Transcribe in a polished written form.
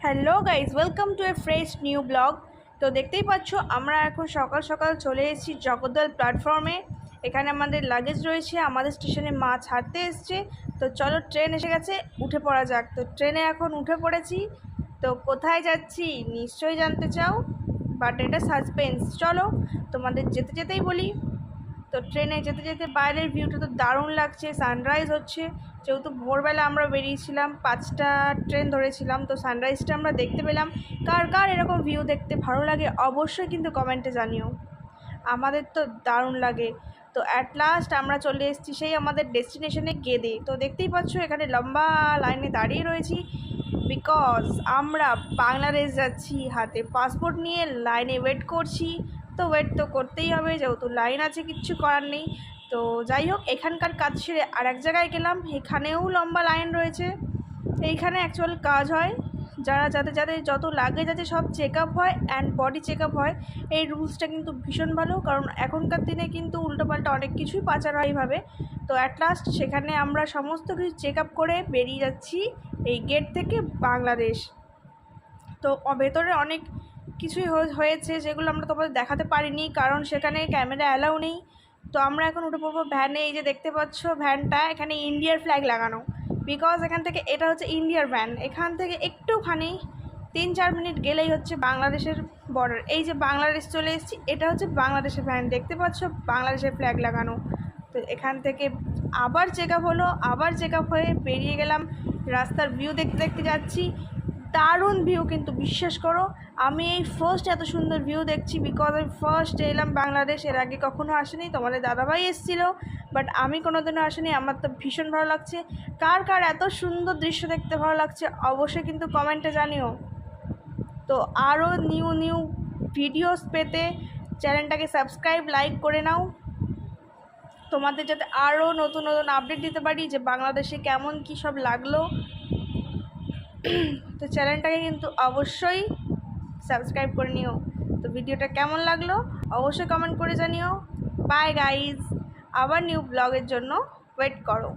Hello guys, welcome to A fresh new blog. তো দেখতেই পাচ্ছ আমরা এখন সকাল সকাল চলে এসেছি জগদ্দল প্ল্যাটফর্মে। এখানে আমাদের লাগেজ রয়েছে, আমাদের স্টেশনে মা ছাড়তে এসছে। তো চলো, ট্রেন এসে গেছে, উঠে পড়া যাক। তো ট্রেনে এখন উঠে পড়েছি। তো কোথায় যাচ্ছি নিশ্চয়ই জানতে চাও, বাট এটা সাসপেন্স। চলো তোমাদের যেতে যেতেই বলি। তো ট্রেনে যেতে যেতে বাইরের ভিউটা তো দারুণ লাগছে, সানরাইজ হচ্ছে। যেহেতু ভোরবেলা আমরা বেরিয়েছিলাম, 5টা ট্রেন ধরেছিলাম, তো সানরাইজটা আমরা দেখতে পেলাম। কার কার এরকম ভিউ দেখতে ভালো লাগে অবশ্যই কিন্তু কমেন্টে জানিও। আমাদের তো দারুণ লাগে। তো অ্যাট লাস্ট আমরা চলে এসেছি সেই আমাদের ডেস্টিনেশনে গেদে। তো দেখতেই পাচ্ছ এখানে লম্বা লাইনে দাঁড়িয়ে রয়েছি, বিকজ আমরা বাংলাদেশ যাচ্ছি। হাতে পাসপোর্ট নিয়ে লাইনে ওয়েট করছি। তো ওয়েট তো করতেই হবে, যেহেতু লাইন আছে, কিচ্ছু করার নেই। তো যাই হোক, এখানকার কাজ ছেড়ে আর এক জায়গায় গেলাম, এখানেও লম্বা লাইন রয়েছে। এইখানে অ্যাকচুয়াল কাজ হয়, যাদের যাদের যত লাগেজ আছে সব চেক আপ হয় অ্যান্ড বডি চেক আপ হয়। এই রুলসটা কিন্তু ভীষণ ভালো, কারণ এখনকার দিনে কিন্তু উল্টোপাল্টা অনেক কিছুই পাচার হয় এইভাবে। তো অ্যাট লাস্ট সেখানে আমরা সমস্ত কিছু চেক আপ করে বেরিয়ে যাচ্ছি এই গেট থেকে বাংলাদেশ। তো ভেতরে অনেক কিছুই হয়েছে, যেগুলো আমরা তোমাদের দেখাতে পারিনি, কারণ সেখানে ক্যামেরা অ্যালাউ নেই। তো আমরা এখন উঠে পড়বো ভ্যানে। এই যে দেখতে পাচ্ছ ভ্যানটা, এখানে ইন্ডিয়ার ফ্ল্যাগ লাগানো, বিকজ এখান থেকে, এটা হচ্ছে ইন্ডিয়ার ভ্যান। এখান থেকে একটুখানি 3-4 মিনিট গেলেই হচ্ছে বাংলাদেশের বর্ডার। এই যে বাংলাদেশ চলে এসেছি, এটা হচ্ছে বাংলাদেশের ভ্যান, দেখতে পাচ্ছ বাংলাদেশের ফ্ল্যাগ লাগানো। তো এখান থেকে আবার চেক আপ হলো, আবার চেক আপ হয়ে বেরিয়ে গেলাম। রাস্তার ভিউ দেখতে দেখতে যাচ্ছি, দারুণ ভিউ, কিন্তু বিশ্বাস করো আমি এই ফার্স্ট এত সুন্দর ভিউ দেখছি, বিকজ আমি ফার্স্ট এলাম বাংলাদেশ। এর আগে কখনো আসেনি, তোমাদের দাদাভাই এসেছিলো, বাট আমি কোনোদিনও আসিনি। আমার তো ভীষণ ভালো লাগছে। কার কার এত সুন্দর দৃশ্য দেখতে ভালো লাগছে অবশ্যই কিন্তু কমেন্টে জানিও। তো আরও নিউ নিউ ভিডিওস পেতে চ্যানেলটাকে সাবস্ক্রাইব, লাইক করে নাও, তোমাদের যাতে আরও নতুন নতুন আপডেট দিতে পারি যে বাংলাদেশে কেমন কী সব লাগলো। তো চ্যানেলটাকে কিন্তু অবশ্যই সাবস্ক্রাইব করে নিও। তো ভিডিওটা কেমন লাগলো অবশ্যই কমেন্ট করে জানিও। বাই গাইজ, আবার নিউ ব্লগের জন্য ওয়েট করো।